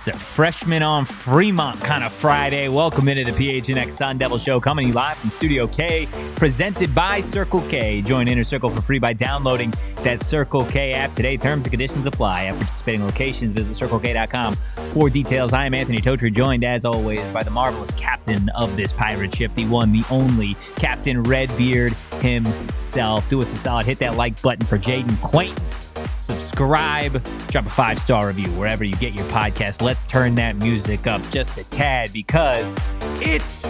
It's a freshman on Fremont kind of Friday. Welcome into the PHNX Sun Devils show, coming to you live from Studio K, presented by Circle K. Join Inner Circle for free by downloading that Circle K app today. Terms and conditions apply. At participating locations, visit CircleK.com for details. I am Anthony Totri, joined as always by the marvelous captain of this pirate ship, the one, the only Captain Redbeard himself. Do us a solid, hit that like button for Jayden Quaintance. Subscribe, drop a 5-star review wherever you get your podcast. Let's turn that music up just a tad because it's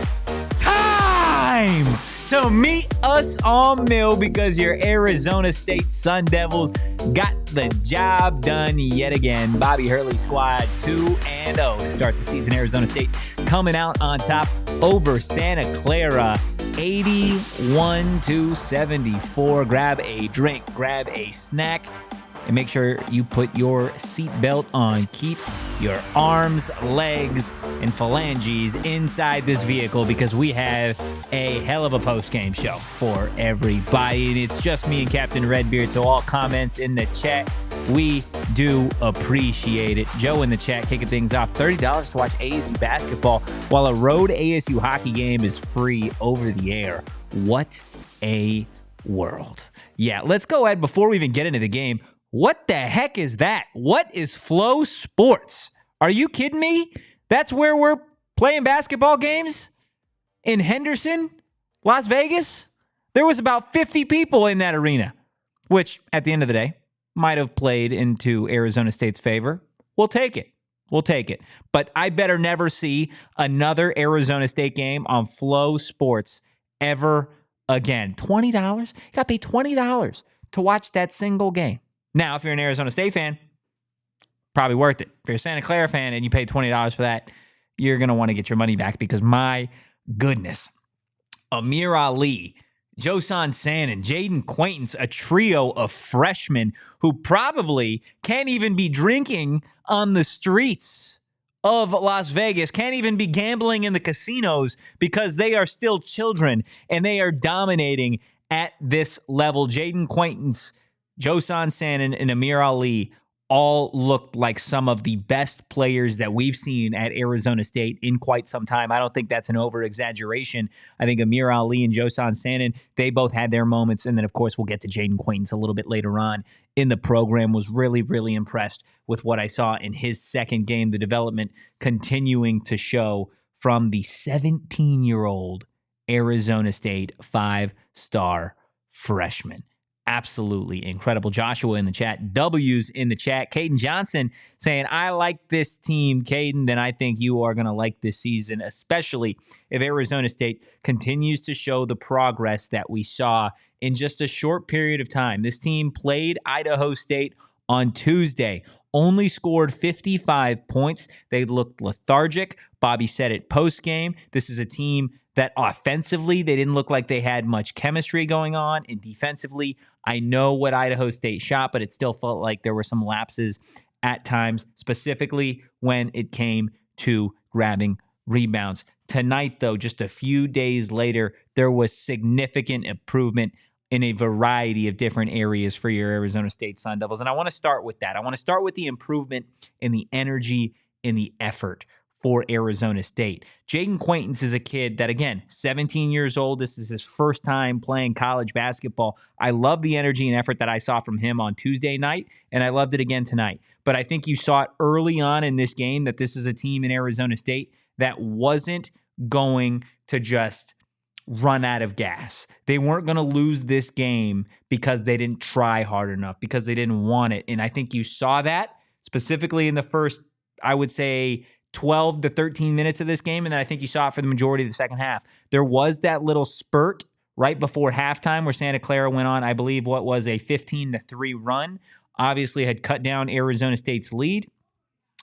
time to meet us on Mill, because your Arizona State Sun Devils got the job done yet again. Bobby Hurley squad 2-0 to start the season. Arizona State coming out on top over Santa Clara 81-74. Grab a drink, grab a snack, and make sure you put your seatbelt on. Keep your arms, legs, and phalanges inside this vehicle, because we have a hell of a post-game show for everybody. And it's just me and Captain Redbeard, so all comments in the chat, we do appreciate it. Joe in the chat kicking things off. $30 to watch ASU basketball, while a road ASU hockey game is free over the air. What a world. Yeah, let's go ahead before we even get into the game. What the heck is that? What is Flow Sports? Are you kidding me? That's where we're playing basketball games? In Henderson, Las Vegas? There was about 50 people in that arena, which at the end of the day might have played into Arizona State's favor. We'll take it. We'll take it. But I better never see another Arizona State game on Flow Sports ever again. $20? You got to pay $20 to watch that single game. Now, if you're an Arizona State fan, probably worth it. If you're a Santa Clara fan and you pay $20 for that, you're going to want to get your money back, because my goodness, Amir Ali, Joson, Sanon, Jayden Quaintance, a trio of freshmen who probably can't even be drinking on the streets of Las Vegas, can't even be gambling in the casinos, because they are still children and they are dominating at this level. Jayden Quaintance, Joson, Sanon, and Amir Ali all looked like some of the best players that we've seen at Arizona State in quite some time. I don't think that's an over-exaggeration. I think Amir Ali and Joson, Sanon, they both had their moments. And then, of course, we'll get to Jayden Quaintance a little bit later on in the program. Was really, really impressed with what I saw in his second game. The development continuing to show from the 17-year-old Arizona State 5-star freshman. Absolutely incredible. Joshua in the chat, W's in the chat. Caden Johnson saying, I like this team, Caden, then I think you are going to like this season, especially if Arizona State continues to show the progress that we saw in just a short period of time. This team played Idaho State on Tuesday, only scored 55 points. They looked lethargic. Bobby said it post-game. This is a team that offensively, they didn't look like they had much chemistry going on. And defensively, I know what Idaho State shot, but it still felt like there were some lapses at times, specifically when it came to grabbing rebounds. Tonight, though, just a few days later, there was significant improvement in a variety of different areas for your Arizona State Sun Devils. And I want to start with that. I want to start with the improvement in the energy, in the effort for Arizona State. Jayden Quaintance is a kid that, again, 17 years old. This is his first time playing college basketball. I love the energy and effort that I saw from him on Tuesday night, and I loved it again tonight. But I think you saw it early on in this game that this is a team in Arizona State that wasn't going to just run out of gas. They weren't going to lose this game because they didn't try hard enough, because they didn't want it. And I think you saw that specifically in the first, I would say, 12 to 13 minutes of this game, and then I think you saw it for the majority of the second half. There was that little spurt right before halftime where Santa Clara went on, I believe, what was a 15-3 run. Obviously had cut down Arizona State's lead.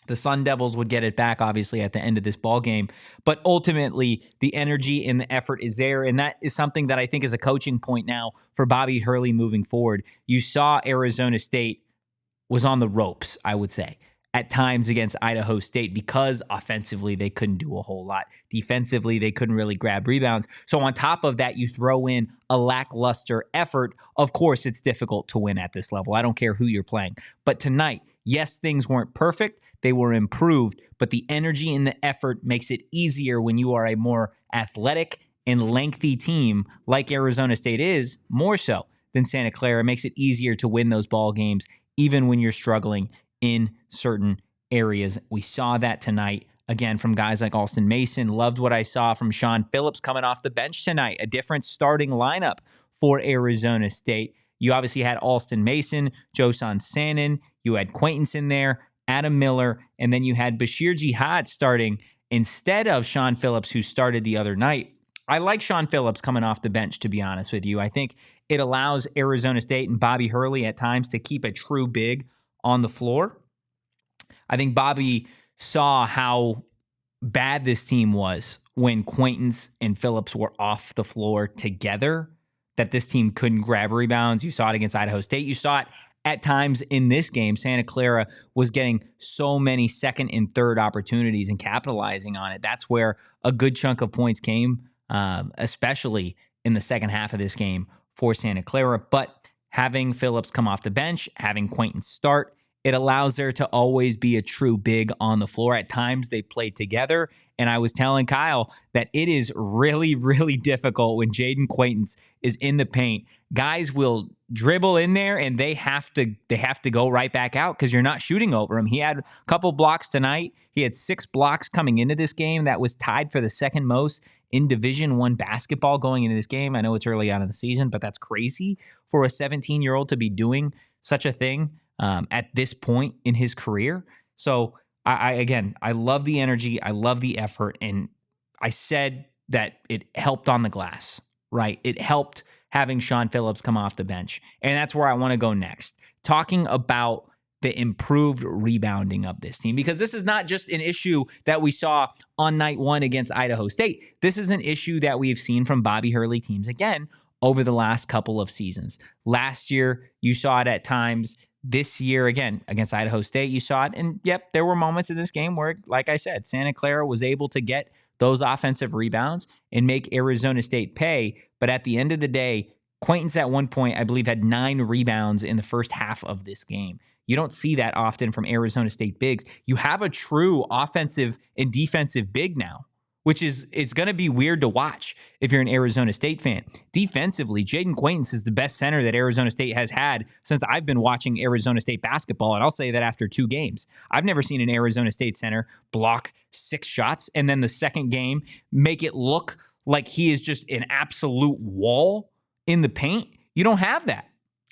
The Sun Devils would get it back, obviously, at the end of this ball game. But ultimately, the energy and the effort is there, and that is something that I think is a coaching point now for Bobby Hurley moving forward. You saw Arizona State was on the ropes, I would say, at times against Idaho State because offensively they couldn't do a whole lot. Defensively, they couldn't really grab rebounds. So on top of that, you throw in a lackluster effort. Of course, it's difficult to win at this level. I don't care who you're playing. But tonight, yes, things weren't perfect. They were improved, but the energy and the effort makes it easier when you are a more athletic and lengthy team like Arizona State is, more so than Santa Clara. It makes it easier to win those ball games even when you're struggling in certain areas. We saw that tonight, again, from guys like Alston Mason. Loved what I saw from Sean Phillips coming off the bench tonight. A different starting lineup for Arizona State. You obviously had Alston Mason, Joson Sanon. You had Quaintance in there, Adam Miller, and then you had Bashir Jihad starting instead of Sean Phillips, who started the other night. I like Sean Phillips coming off the bench, to be honest with you. I think it allows Arizona State and Bobby Hurley at times to keep a true big on the floor. I think Bobby saw how bad this team was when Quaintance and Phillips were off the floor together, that this team couldn't grab rebounds. You saw it against Idaho State. You saw it at times in this game. Santa Clara was getting so many second and third opportunities and capitalizing on it. That's where a good chunk of points came, especially in the second half of this game for Santa Clara. But having Phillips come off the bench, having Quaintance start, it allows there to always be a true big on the floor. At times they played together, and I was telling Kyle that it is really, really difficult when Jayden Quaintance is in the paint. Guys will dribble in there, and they have to go right back out because you're not shooting over him. He had a couple blocks tonight. He had 6 blocks coming into this game. That was tied for the second most in Division I basketball going into this game. I know it's early on in the season, but that's crazy for a 17-year-old to be doing such a thing at this point in his career. So I love the energy. I love the effort. And I said that it helped on the glass, right? It helped having Sean Phillips come off the bench. And that's where I want to go next. Talking about the improved rebounding of this team, because this is not just an issue that we saw on night 1 against Idaho State. This is an issue that we've seen from Bobby Hurley teams again over the last couple of seasons. Last year, you saw it at times. This year, again, against Idaho State, you saw it. And yep, there were moments in this game where, like I said, Santa Clara was able to get those offensive rebounds and make Arizona State pay. But at the end of the day, Quaintance at one point, I believe, had 9 rebounds in the first half of this game. You don't see that often from Arizona State bigs. You have a true offensive and defensive big now, which is, it's going to be weird to watch if you're an Arizona State fan. Defensively, Jayden Quaintance is the best center that Arizona State has had since I've been watching Arizona State basketball, and I'll say that after 2 games. I've never seen an Arizona State center block 6 shots and then the second game make it look like he is just an absolute wall in the paint. You don't have that.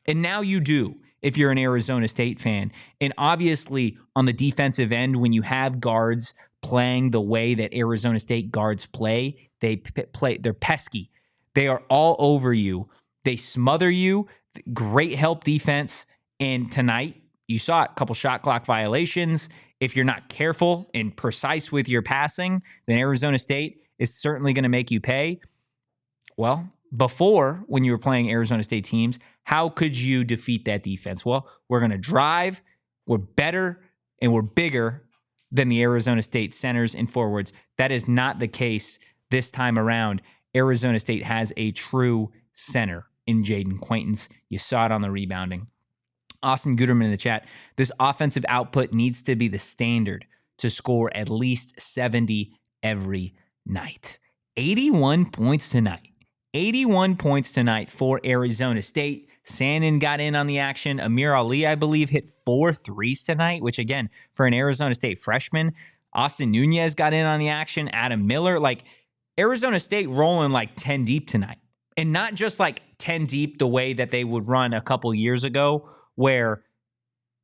And now you do if you're an Arizona State fan. And obviously, on the defensive end, when you have guards playing the way that Arizona State guards play, they're pesky. They are all over you. They smother you. Great help defense. And tonight, you saw a couple shot clock violations. If you're not careful and precise with your passing, then Arizona State is certainly going to make you pay. Well, before, when you were playing Arizona State teams, how could you defeat that defense? Well, we're going to drive. We're better and we're bigger than the Arizona State centers and forwards. That is not the case this time around. Arizona State has a true center in Jayden Quaintance. You saw it on the rebounding. Austin Guterman in the chat. This offensive output needs to be the standard to score at least 70 every night. 81 points tonight. 81 points tonight for Arizona State. Sanon got in on the action. Amir Ali, I believe, hit 4 threes tonight, which, again, for an Arizona State freshman. Austin Nunez got in on the action. Adam Miller. Like, Arizona State rolling like 10 deep tonight. And not just like 10 deep the way that they would run a couple years ago where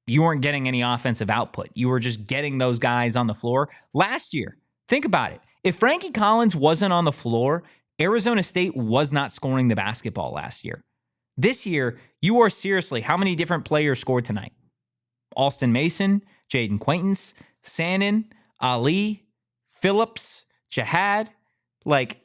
you weren't getting any offensive output. You were just getting those guys on the floor. Last year, think about it. If Frankie Collins wasn't on the floor, Arizona State was not scoring the basketball last year. This year, you are seriously, how many different players scored tonight? Alston Mason, Jayden Quaintance, Sanon, Ali, Phillips, Jihad. Like,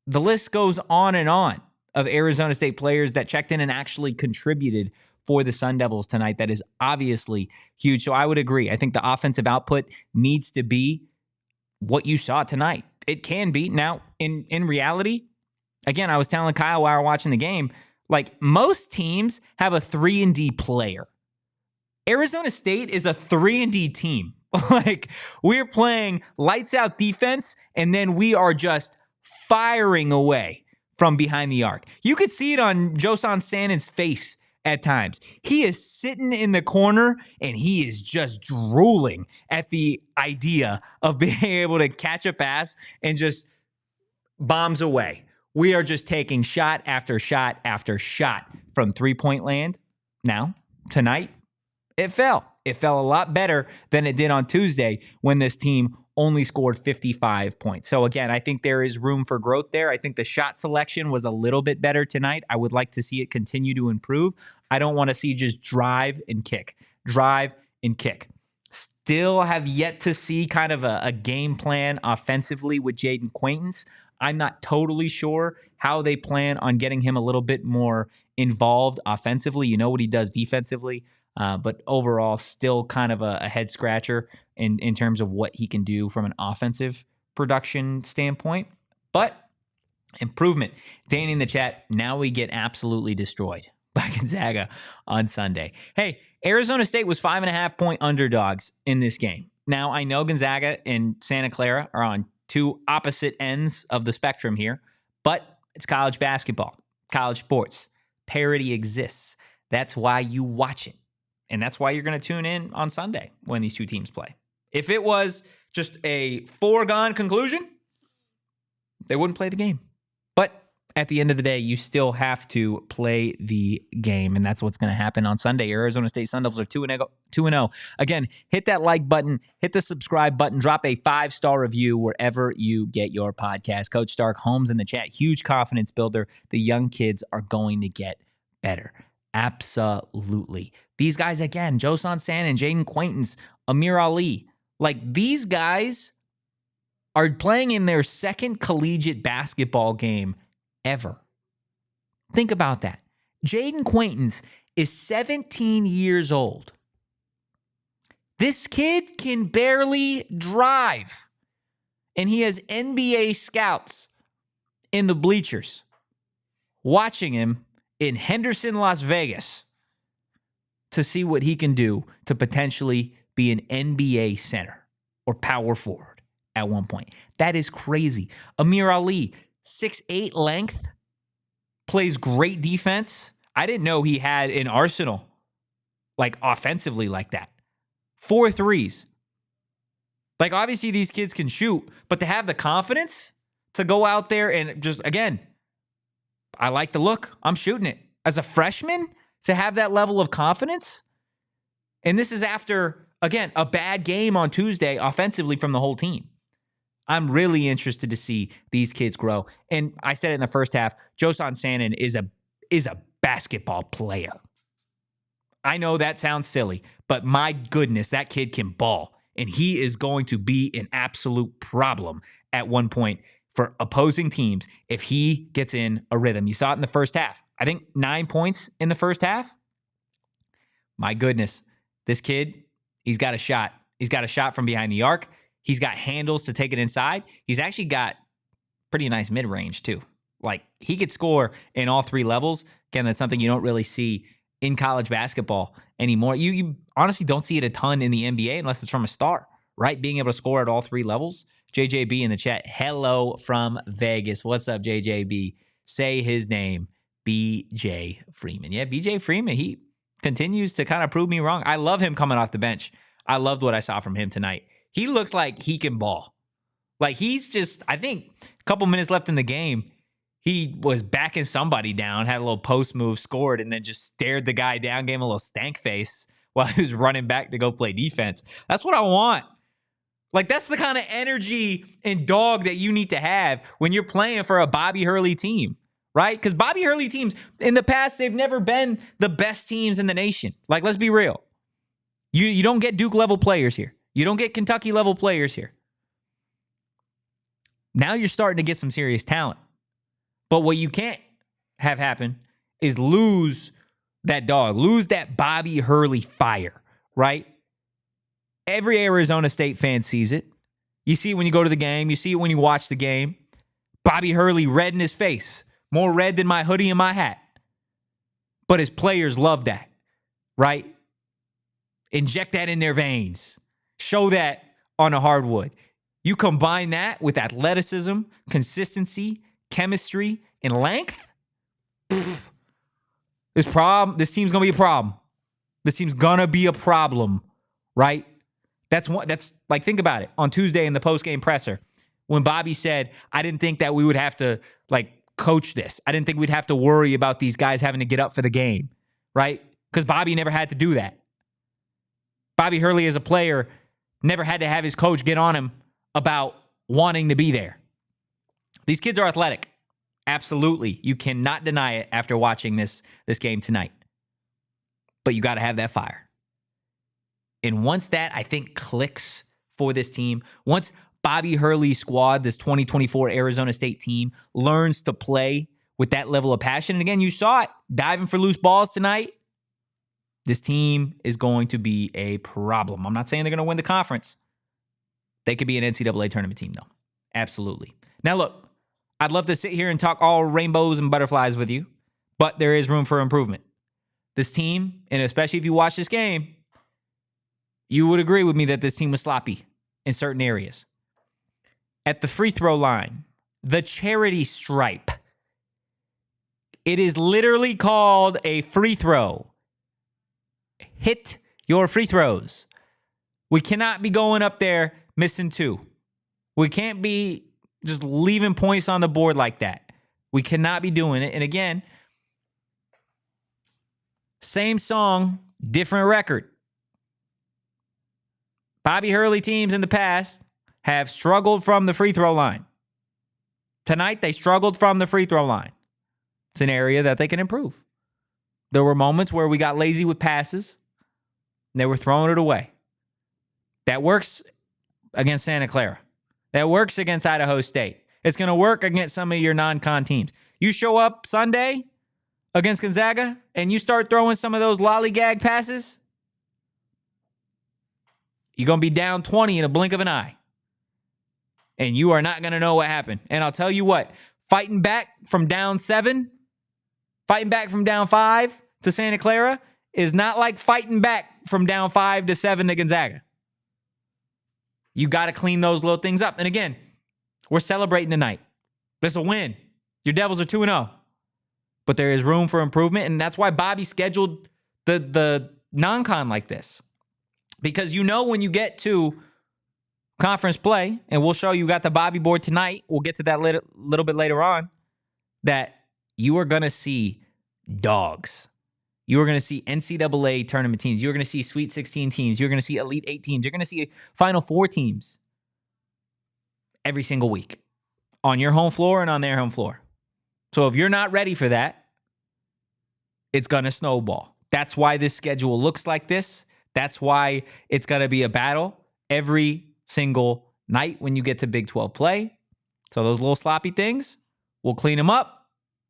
the list goes on and on of Arizona State players that checked in and actually contributed for the Sun Devils tonight. That is obviously huge. So I would agree. I think the offensive output needs to be what you saw tonight. It can be. Now, in reality, again, I was telling Kyle while we were watching the game, like, most teams have a 3-and-D player. Arizona State is a 3-and-D team. Like, we're playing lights out defense, and then we are just firing away from behind the arc. You could see it on Joson Sanon's face at times. He is sitting in the corner, and he is just drooling at the idea of being able to catch a pass and just bombs away. We are just taking shot after shot after shot from three-point land. Now, tonight, it fell. It fell a lot better than it did on Tuesday when this team only scored 55 points. So again, I think there is room for growth there. I think the shot selection was a little bit better tonight. I would like to see it continue to improve. I don't want to see just drive and kick. Drive and kick. Still have yet to see kind of a game plan offensively with Jayden Quaintance. I'm not totally sure how they plan on getting him a little bit more involved offensively. You know what he does defensively. But overall, still kind of a head scratcher in terms of what he can do from an offensive production standpoint. But improvement. Danny in the chat, now we get absolutely destroyed by Gonzaga on Sunday. Hey, Arizona State was 5.5-point underdogs in this game. Now, I know Gonzaga and Santa Clara are on two opposite ends of the spectrum here, but it's college basketball, college sports. Parity exists. That's why you watch it. And that's why you're going to tune in on Sunday when these two teams play. If it was just a foregone conclusion, they wouldn't play the game. But at the end of the day, you still have to play the game, and that's what's going to happen on Sunday. Arizona State Sun Devils are 2-0. Again, hit that like button, hit the subscribe button, drop a 5-star review wherever you get your podcast. Coach Stark, Holmes in the chat, huge confidence builder. The young kids are going to get better. Absolutely. These guys, again, Joson Sanon, Jayden Quaintance, Amir Ali, like, these guys are playing in their second collegiate basketball game ever. Think about that. Jayden Quaintance is 17 years old. This kid can barely drive, and he has NBA scouts in the bleachers watching him in Henderson, Las Vegas, to see what he can do to potentially be an NBA center or power forward at one point. That is crazy. Amir Ali, 6'8" length, plays great defense. I didn't know he had an arsenal, like, offensively like that. 4 threes. Like, obviously these kids can shoot, but to have the confidence to go out there and just, again, I like the look. I'm shooting it. As a freshman, to have that level of confidence. And this is after, again, a bad game on Tuesday offensively from the whole team. I'm really interested to see these kids grow. And I said it in the first half, Joson Sanon is a basketball player. I know that sounds silly, but my goodness, that kid can ball. And he is going to be an absolute problem at one point for opposing teams if he gets in a rhythm. You saw it in the first half. I think 9 points in the first half. My goodness, this kid, he's got a shot. He's got a shot from behind the arc. He's got handles to take it inside. He's actually got pretty nice mid-range too. Like, he could score in all three levels. Again, that's something you don't really see in college basketball anymore. You honestly don't see it a ton in the NBA unless it's from a star, right? Being able to score at all three levels. JJB in the chat, hello from Vegas. What's up, JJB? Say his name, BJ Freeman. Yeah, BJ Freeman, he continues to kind of prove me wrong. I love him coming off the bench. I loved what I saw from him tonight. He looks like he can ball. Like, he's just, I think, a couple minutes left in the game, he was backing somebody down, had a little post move, scored, and then just stared the guy down, gave him a little stank face while he was running back to go play defense. That's what I want. Like, that's the kind of energy and dog that you need to have when you're playing for a Bobby Hurley team, right? Because Bobby Hurley teams, in the past, they've never been the best teams in the nation. Like, let's be real. You don't get Duke-level players here. You don't get Kentucky-level players here. Now you're starting to get some serious talent. But what you can't have happen is lose that dog, lose that Bobby Hurley fire, right? Every Arizona State fan sees it. You see it when you go to the game. You see it when you watch the game. Bobby Hurley red in his face. More red than my hoodie and my hat. But his players love that, right? Inject that in their veins. Show that on a hardwood. You combine that with athleticism, consistency, chemistry, and length. This team's going to be a problem. This team's going to be a problem, right? That's like, think about it. On Tuesday in the post-game presser, when Bobby said, I didn't think that we would have to, like, coach this. I didn't think we'd have to worry about these guys having to get up for the game, right? Because Bobby never had to do that. Bobby Hurley, as a player, never had to have his coach get on him about wanting to be there. These kids are athletic. Absolutely. You cannot deny it after watching this game tonight. But you got to have that fire. And once that, I think, clicks for this team, once Bobby Hurley's squad, this 2024 Arizona State team, learns to play with that level of passion, and again, you saw it, diving for loose balls tonight, this team is going to be a problem. I'm not saying they're going to win the conference. They could be an NCAA tournament team, though. Absolutely. Now, look, I'd love to sit here and talk all rainbows and butterflies with you, but there is room for improvement. This team, and especially if you watch this game, you would agree with me that this team was sloppy in certain areas. At the free throw line, the charity stripe, it is literally called a free throw. Hit your free throws. We cannot be going up there missing two. We can't be just leaving points on the board like that. We cannot be doing it. And again, same song, different record. Bobby Hurley teams in the past have struggled from the free throw line. Tonight, they struggled from the free throw line. It's an area that they can improve. There were moments where we got lazy with passes. And they were throwing it away. That works against Santa Clara. That works against Idaho State. It's going to work against some of your non-con teams. You show up Sunday against Gonzaga and you start throwing some of those lollygag passes, you're going to be down 20 in a blink of an eye. And you are not going to know what happened. And I'll tell you what, fighting back from down 7, fighting back from down 5 to Santa Clara is not like fighting back from down 5 to 7 to Gonzaga. You got to clean those little things up. And again, we're celebrating tonight. This is a win. Your Devils are 2-0. But there is room for improvement, and that's why Bobby scheduled the non-con like this. Because you know when you get to conference play, and we'll show you got the Bobby board tonight, we'll get to that little bit later on, that you are going to see dogs. You are going to see NCAA tournament teams. You're going to see Sweet 16 teams. You're going to see Elite 8 teams. You're going to see Final Four teams every single week on your home floor and on their home floor. So if you're not ready for that, it's going to snowball. That's why this schedule looks like this. That's why it's going to be a battle every single night when you get to Big 12 play. So those little sloppy things, we'll clean them up.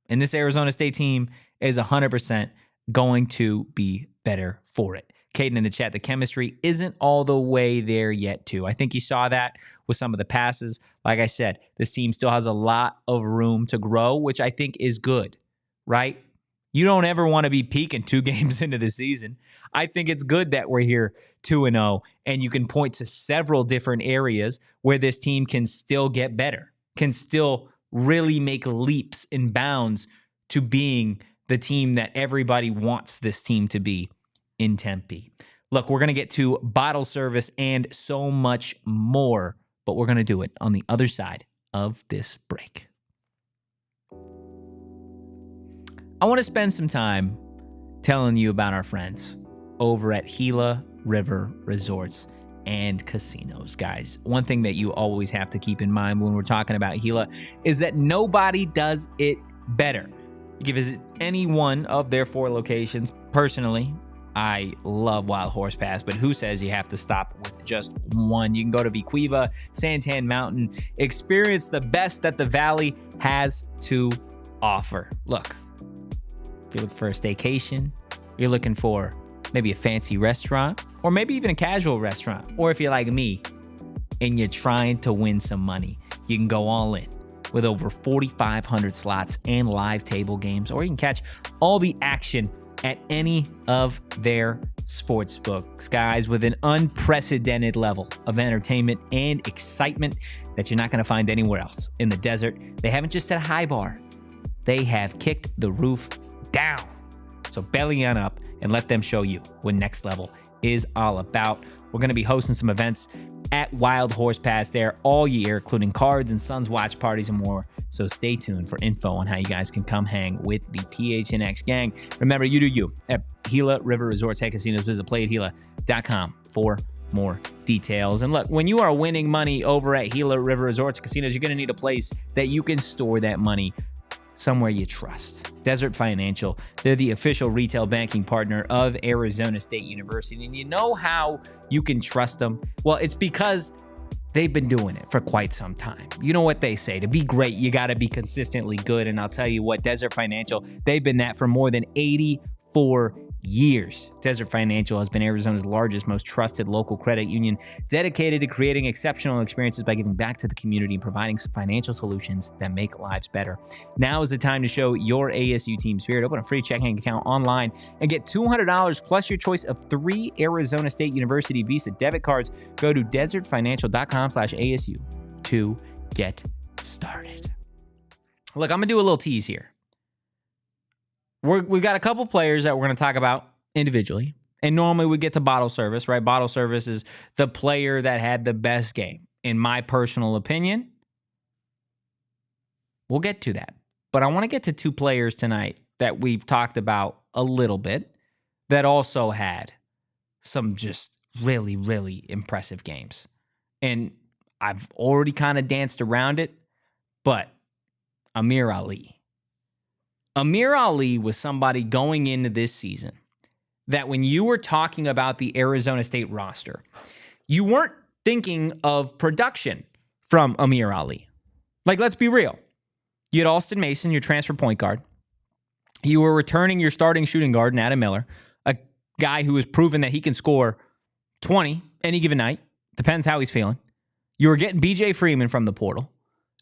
And this Arizona State team is 100% going to be better for it. Caden in the chat, the chemistry isn't all the way there yet, too. I think you saw that with some of the passes. Like I said, this team still has a lot of room to grow, which I think is good, right? You don't ever want to be peaking 2 games into the season. I think it's good that we're here 2-0, and you can point to several different areas where this team can still get better, can still really make leaps and bounds to being the team that everybody wants this team to be in Tempe. Look, we're going to get to bottle service and so much more, but we're going to do it on the other side of this break. I want to spend some time telling you about our friends over at Gila River Resorts and casinos, guys. One thing that you always have to keep in mind when we're talking about Gila is that nobody does it better. You can visit any one of their 4 locations. Personally, I love Wild Horse Pass, but who says you have to stop with just one? You can go to Vicuiva, Santan Mountain, experience the best that the Valley has to offer. Look, if you're looking for a staycation, you're looking for maybe a fancy restaurant, or maybe even a casual restaurant, or if you're like me and you're trying to win some money, you can go all in with over 4,500 slots and live table games, or you can catch all the action at any of their sports books, guys, with an unprecedented level of entertainment and excitement that you're not going to find anywhere else in the desert. They haven't just set a high bar, they have kicked the roof down. So belly on up and let them show you what next level is all about. We're going to be hosting some events at Wild Horse Pass there all year, including cards and Suns watch parties and more. So stay tuned for info on how you guys can come hang with the PHNX gang. Remember, you do you at Gila River Resorts and Casinos. Visit playatgila.com for more details. And look, when you are winning money over at Gila River Resorts and Casinos, you're going to need a place that you can store that money somewhere you trust. Desert Financial, they're the official retail banking partner of Arizona State University. And you know how you can trust them? Well, it's because they've been doing it for quite some time. You know what they say, to be great, you got to be consistently good. And I'll tell you what, Desert Financial, they've been that for more than 84 years. Desert Financial has been Arizona's largest, most trusted local credit union, dedicated to creating exceptional experiences by giving back to the community and providing some financial solutions that make lives better. Now is the time to show your ASU team spirit. Open a free checking account online and get $200 plus your choice of 3 Arizona State University Visa debit cards. Go to desertfinancial.com/ASU to get started. Look, I'm going to do a little tease here. We've got a couple players that we're going to talk about individually. And normally we get to bottle service, right? Bottle service is the player that had the best game. In my personal opinion, we'll get to that. But I want to get to 2 players tonight that we've talked about a little bit that also had some just really, really impressive games. And I've already kind of danced around it, but Amir Ali. Amir Ali was somebody going into this season that when you were talking about the Arizona State roster, you weren't thinking of production from Amir Ali. Like, let's be real. You had Alston Mason, your transfer point guard. You were returning your starting shooting guard, Adam Miller, a guy who has proven that he can score 20 any given night. Depends how he's feeling. You were getting BJ Freeman from the portal.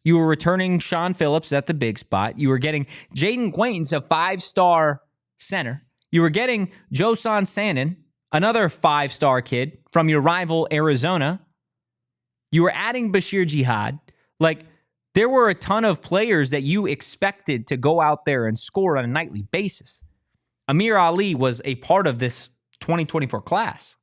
You were returning Sean Phillips at the big spot. You were getting Jayden Quaintance, a 5-star center. You were getting Joson Sanon, another 5-star kid from your rival Arizona. You were adding Bashir Jihad. Like, there were a ton of players that you expected to go out there and score on a nightly basis. Amir Ali was a part of this 2024 class.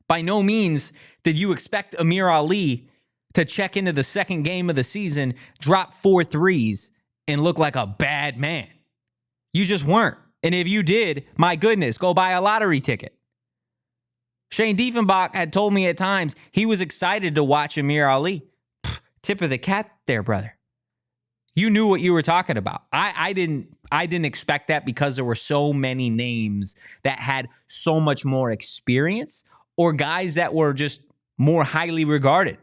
By no means did you expect Amir Ali to check into the second game of the season, drop 4 threes, and look like a bad man. You just weren't. And if you did, my goodness, go buy a lottery ticket. Shane Diefenbach had told me at times he was excited to watch Amir Ali. Tip of the cap there, brother. You knew what you were talking about. I didn't expect that because there were so many names that had so much more experience or guys that were just more highly regarded.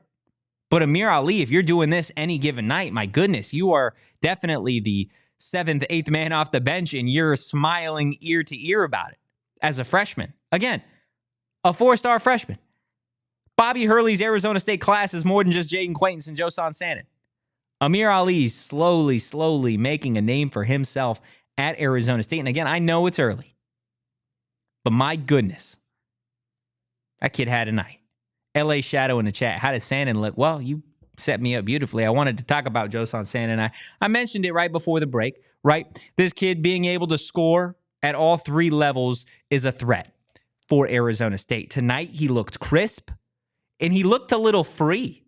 But Amir Ali, if you're doing this any given night, my goodness, you are definitely the 7th, 8th man off the bench, and you're smiling ear to ear about it as a freshman. Again, a 4-star freshman. Bobby Hurley's Arizona State class is more than just Jayden Quaintance and Joson Sanon. Amir Ali's slowly making a name for himself at Arizona State. And again, I know it's early, but my goodness, that kid had a night. LA Shadow in the chat. How does Sanon look? Well, you set me up beautifully. I wanted to talk about Joson Sanon. I mentioned it right before the break, right? This kid being able to score at all 3 levels is a threat for Arizona State. Tonight, he looked crisp, and he looked a little free,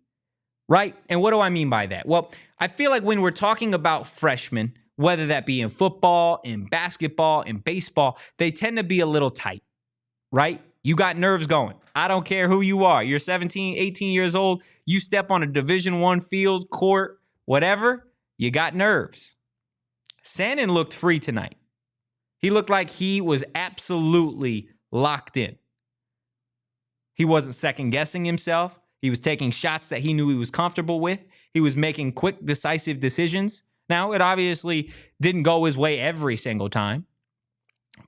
right? And what do I mean by that? Well, I feel like when we're talking about freshmen, whether that be in football, in basketball, in baseball, they tend to be a little tight, right? You got nerves going. I don't care who you are. You're 17, 18 years old. You step on a Division I field, court, whatever, you got nerves. Sanon looked free tonight. He looked like he was absolutely locked in. He wasn't second-guessing himself. He was taking shots that he knew he was comfortable with. He was making quick, decisive decisions. Now, it obviously didn't go his way every single time.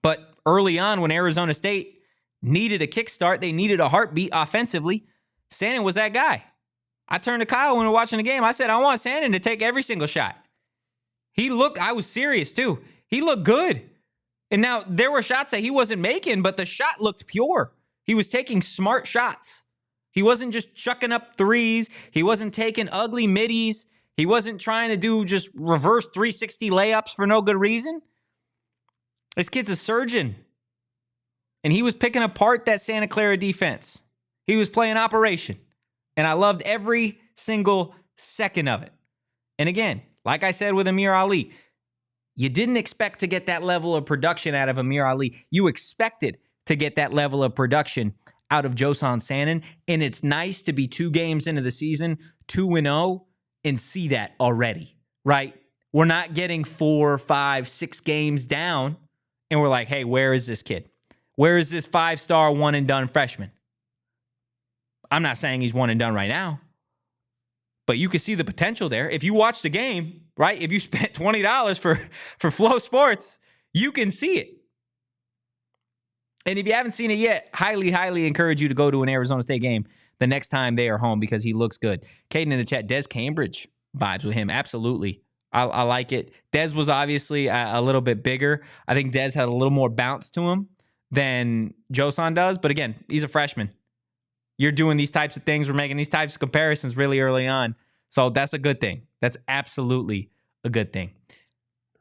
But early on, when Arizona State needed a kickstart, they needed a heartbeat offensively, Sanon was that guy. I turned to Kyle when we were watching the game. I said, I want Sanon to take every single shot. I was serious too. He looked good. And now there were shots that he wasn't making, but the shot looked pure. He was taking smart shots. He wasn't just chucking up threes. He wasn't taking ugly middies. He wasn't trying to do just reverse 360 layups for no good reason. This kid's a surgeon. And he was picking apart that Santa Clara defense. He was playing operation. And I loved every single second of it. And again, like I said with Amir Ali, you didn't expect to get that level of production out of Amir Ali. You expected to get that level of production out of Joson Sanon. And it's nice to be 2 games into the season, 2-0, and see that already, right? We're not getting 4, 5, 6 games down, and we're like, hey, where is this kid? Where is this 5-star one-and-done freshman? I'm not saying he's one and done right now, but you can see the potential there. If you watch the game, right, if you spent $20 for Flow Sports, you can see it. And if you haven't seen it yet, highly, highly encourage you to go to an Arizona State game the next time they are home because he looks good. Caden in the chat, Des Cambridge vibes with him. Absolutely. I like it. Des was obviously a little bit bigger. I think Des had a little more bounce to him than Joson does. But again, he's a freshman. You're doing these types of things. We're making these types of comparisons really early on. So that's a good thing. That's absolutely a good thing.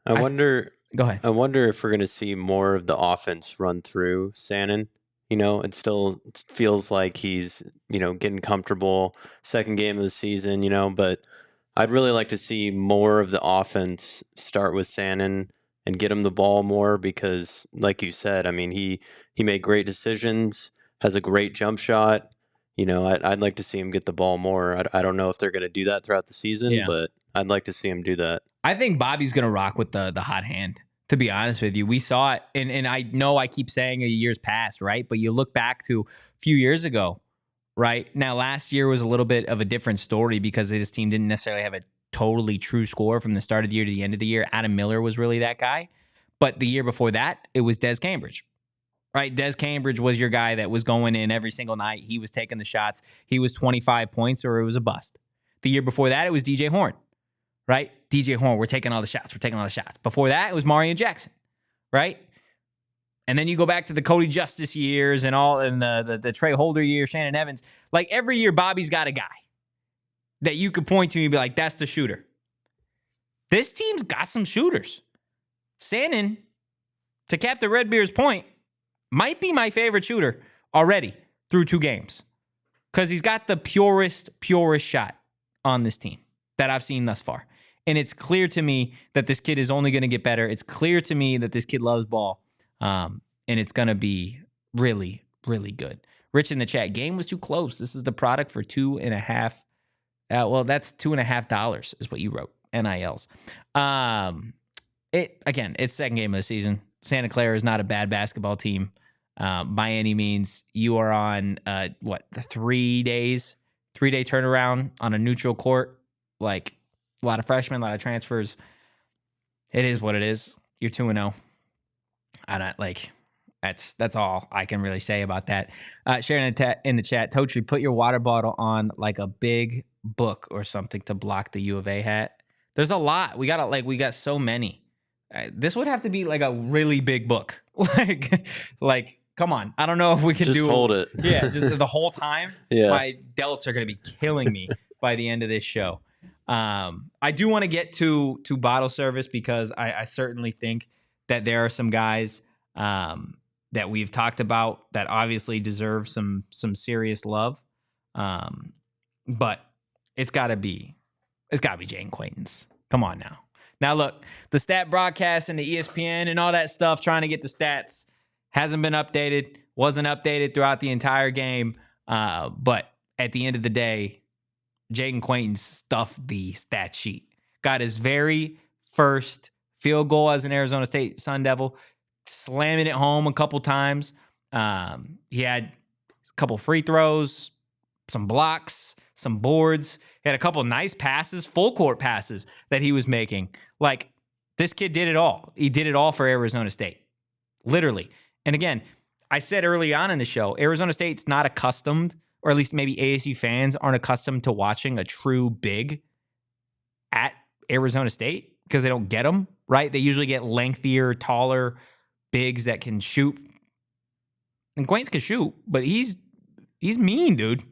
I wonder. Go ahead. I wonder if we're going to see more of the offense run through Sanon. It still feels like he's, getting comfortable. Second game of the season, but I'd really like to see more of the offense start with Sanon and get him the ball more because, like you said, I mean, he made great decisions, has a great jump shot. I'd like to see him get the ball more. I don't know if they're going to do that throughout the season, but I'd like to see him do that. I think Bobby's going to rock with the hot hand, to be honest with you. We saw it, and I know I keep saying it years past, right? But you look back to a few years ago, right? Now, last year was a little bit of a different story because his team didn't necessarily have a totally true score from the start of the year to the end of the year. Adam Miller was really that guy. But the year before that, it was Des Cambridge. Right, Des Cambridge was your guy that was going in every single night. He was taking the shots. He was 25 points or it was a bust. The year before that, it was DJ Horn. Right? DJ Horn, we're taking all the shots. We're taking all the shots. Before that, it was Marion Jackson. Right? And then you go back to the Cody Justice years and the Trey Holder year, Shannon Evans. Like every year, Bobby's got a guy that you could point to and be like, that's the shooter. This team's got some shooters. Sanon, to Captain Redbeard's point, might be my favorite shooter already through 2 games because he's got the purest shot on this team that I've seen thus far. And it's clear to me that this kid is only going to get better. It's clear to me that this kid loves ball, and it's going to be really, really good. Rich in the chat, game was too close. This is the product for $2.5. Well, that's $2.5 is what you wrote, NILs. It's second game of the season. Santa Clara is not a bad basketball team by any means. You are on, 3 days, 3-day turnaround on a neutral court. Like a lot of freshmen, a lot of transfers. It is what it is. You're 2-0. That's all I can really say about that. Sharing in the chat, Totri, put your water bottle on like a big book or something to block the U of A hat. There's a lot. We got so many. This would have to be like a really big book. like, come on. I don't know if we can just hold it. Yeah, just the whole time. Yeah. My delts are going to be killing me by the end of this show. I do want to get to bottle service because I certainly think that there are some guys that we've talked about that obviously deserve some serious love. But it's got to be Jayden Quaintance. Come on now. Now, look, the stat broadcast and the ESPN and all that stuff, trying to get the stats, hasn't been updated. wasn't updated throughout the entire game. But at the end of the day, Jayden Quaintance stuffed the stat sheet. Got his very first field goal as an Arizona State Sun Devil, slamming it home a couple times. He had a couple free throws, some blocks, some boards. He had a couple nice passes, full court passes that he was making. Like, this kid did it all. He did it all for Arizona State, literally. And again, I said early on in the show, Arizona State's not accustomed, or at least maybe ASU fans aren't accustomed to watching a true big at Arizona State because they don't get them, right? They usually get lengthier, taller bigs that can shoot. And Quaintance can shoot, but he's mean, dude.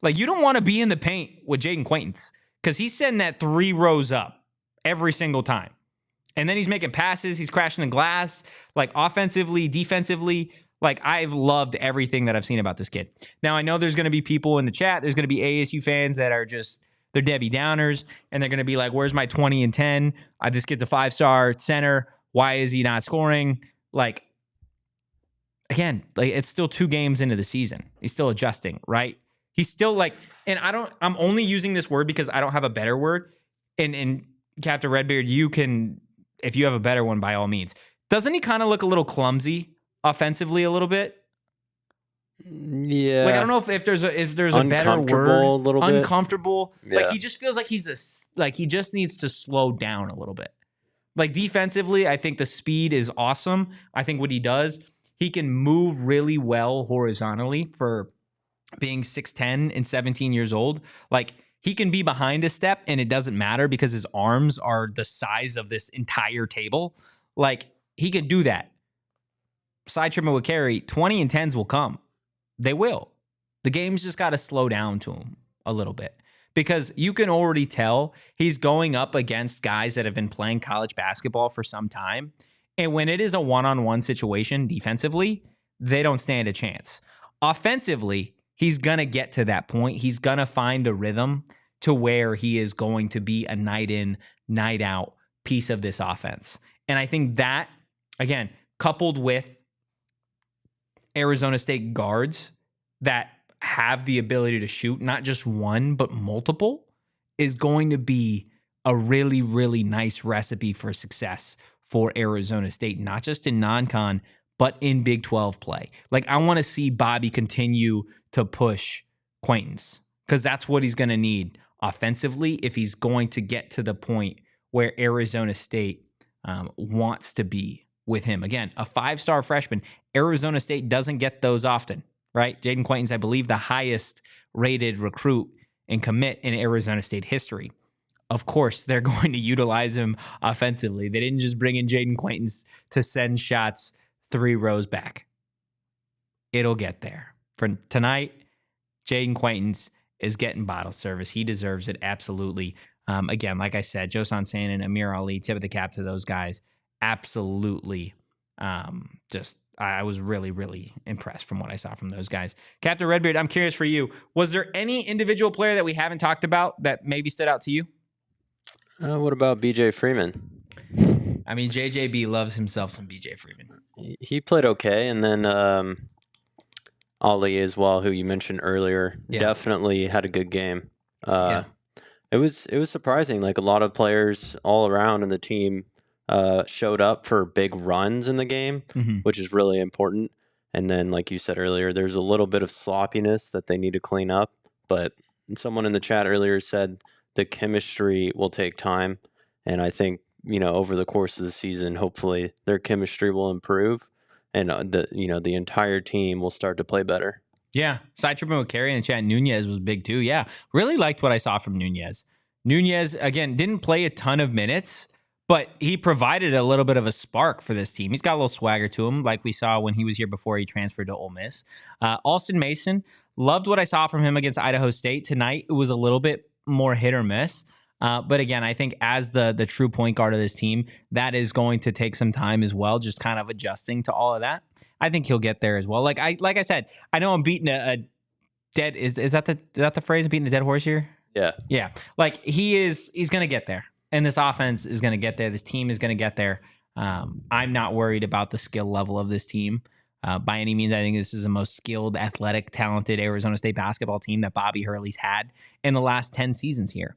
Like, you don't want to be in the paint with Jayden Quaintance because he's setting that 3 rows up every single time. And then he's making passes. He's crashing the glass. Like, offensively, defensively. Like, I've loved everything that I've seen about this kid. Now, I know there's going to be people in the chat. There's going to be ASU fans that are just, they're Debbie Downers. And they're going to be like, where's my 20 and 10? This kid's a 5-star center. Why is he not scoring? Like, again, like, it's still 2 games into the season. He's still adjusting, right? He's still like, and I'm only using this word because I don't have a better word. And Captain Redbeard, you can, if you have a better one, by all means. Doesn't he kind of look a little clumsy offensively a little bit? Yeah. Like, I don't know if there's a better word. A little bit. Uncomfortable. Yeah. Like, he just feels like he just needs to slow down a little bit. Like, defensively, I think the speed is awesome. I think what he does, he can move really well horizontally for being 6'10" and 17 years old. Like, he can be behind a step and it doesn't matter because his arms are the size of this entire table. Like, he can do that. Side tripping with carry, 20 and 10s will come. They will. The game's just got to slow down to him a little bit because you can already tell he's going up against guys that have been playing college basketball for some time. And when it is a one-on-one situation defensively, they don't stand a chance. Offensively, he's going to get to that point. He's going to find a rhythm to where he is going to be a night in, night out piece of this offense. And I think that, again, coupled with Arizona State guards that have the ability to shoot, not just one, but multiple, is going to be a really, really nice recipe for success for Arizona State, not just in non-con, but in Big 12 play. Like, I want to see Bobby continue to push Quaintance because that's what he's going to need offensively if he's going to get to the point where Arizona State wants to be with him. Again, a 5-star freshman. Arizona State doesn't get those often, right? Jayden Quaintance, I believe, the highest rated recruit and commit in Arizona State history. Of course, they're going to utilize him offensively. They didn't just bring in Jayden Quaintance to send shots 3 rows back. It'll get there. For tonight, Jayden Quaintance is getting bottle service. He deserves it, absolutely. Again, like I said, Joson, Sanon, Amir Ali, tip of the cap to those guys. Absolutely. I was really, really impressed from what I saw from those guys. Captain Redbeard, I'm curious for you. Was there any individual player that we haven't talked about that maybe stood out to you? What about BJ Freeman? I mean, JJB loves himself some BJ Freeman. He played okay, and then Ali as well, who you mentioned earlier, definitely had a good game. It was surprising. Like, a lot of players all around in the team showed up for big runs in the game, which is really important. And then, like you said earlier, there's a little bit of sloppiness that they need to clean up. But someone in the chat earlier said the chemistry will take time. And I think, over the course of the season, hopefully their chemistry will improve and the entire team will start to play better. Yeah. Side tripping with Carrie in the chat. Nunez was big too. Yeah. Really liked what I saw from Nunez. Nunez, again, didn't play a ton of minutes, but he provided a little bit of a spark for this team. He's got a little swagger to him, like we saw when he was here before he transferred to Ole Miss. Alston Mason, loved what I saw from him against Idaho State. Tonight, it was a little bit more hit or miss. But again, I think as the true point guard of this team, that is going to take some time as well, just kind of adjusting to all of that. I think he'll get there as well. Like I said, I know I'm beating a dead. Is that the phrase? Beating a dead horse here? Yeah. Yeah. Like he's going to get there. And this offense is going to get there. This team is going to get there. I'm not worried about the skill level of this team. By any means, I think this is the most skilled, athletic, talented Arizona State basketball team that Bobby Hurley's had in the last 10 seasons here.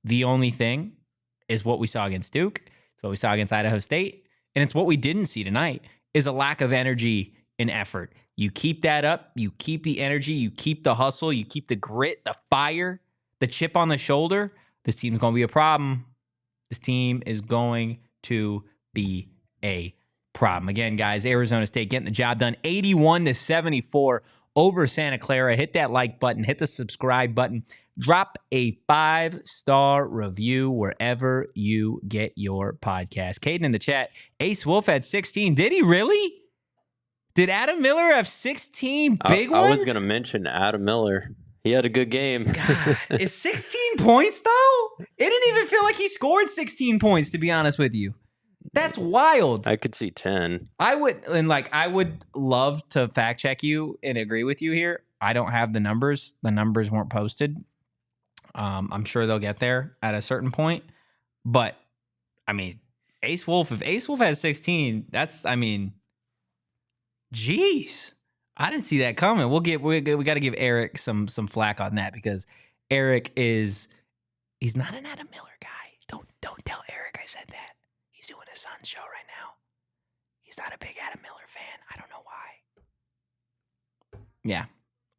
The only thing is what we saw against Duke. It's what we saw against Idaho State. And it's what we didn't see tonight is a lack of energy and effort. You keep that up. You keep the energy. You keep the hustle. You keep the grit, the fire, the chip on the shoulder. This team's going to be a problem. This team is going to be a problem. Again, guys, Arizona State getting the job done 81-74 over Santa Clara. Hit that like button. Hit the subscribe button. Drop a 5-star review wherever you get your podcast. Caden in the chat. Ace Wolf had 16. Did he really? Did Adam Miller have 16 big ones? I was going to mention Adam Miller. He had a good game. God, is 16 points, though? It didn't even feel like he scored 16 points, to be honest with you. That's wild. I could see 10. I would love to fact check you and agree with you here. I don't have the numbers. The numbers weren't posted. I'm sure they'll get there at a certain point. But, I mean, Ace Wolf, if Ace Wolf has 16, geez. I didn't see that coming. We got to give Eric some flack on that because Eric he's not an Adam Miller guy. Don't tell Eric I said that. He's doing a Suns show right now. He's not a big Adam Miller fan. I don't know why. Yeah,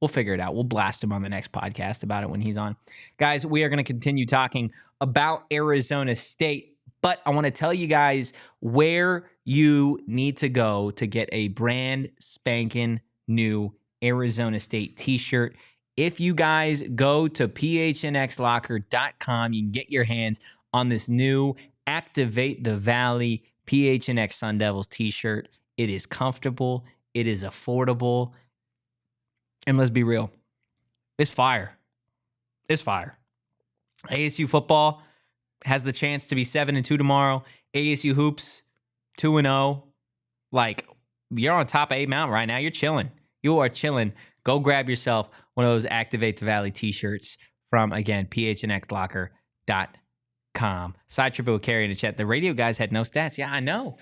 we'll figure it out. We'll blast him on the next podcast about it when he's on. Guys, we are going to continue talking about Arizona State, but I want to tell you guys where you need to go to get a brand spanking new Arizona State t-shirt. If you guys go to phnxlocker.com, you can get your hands on this new Activate the Valley PHNX Sun Devils t-shirt. It is comfortable. It is affordable. And let's be real. It's fire. It's fire. ASU football has the chance to be 7-2 tomorrow. ASU hoops 2-0. Like, you're on top of A Mountain right now. You're chilling. You are chilling. Go grab yourself one of those Activate the Valley t-shirts from, again, phnxlocker.com. Side Triple will carry in the chat. The radio guys had no stats. Yeah, I know.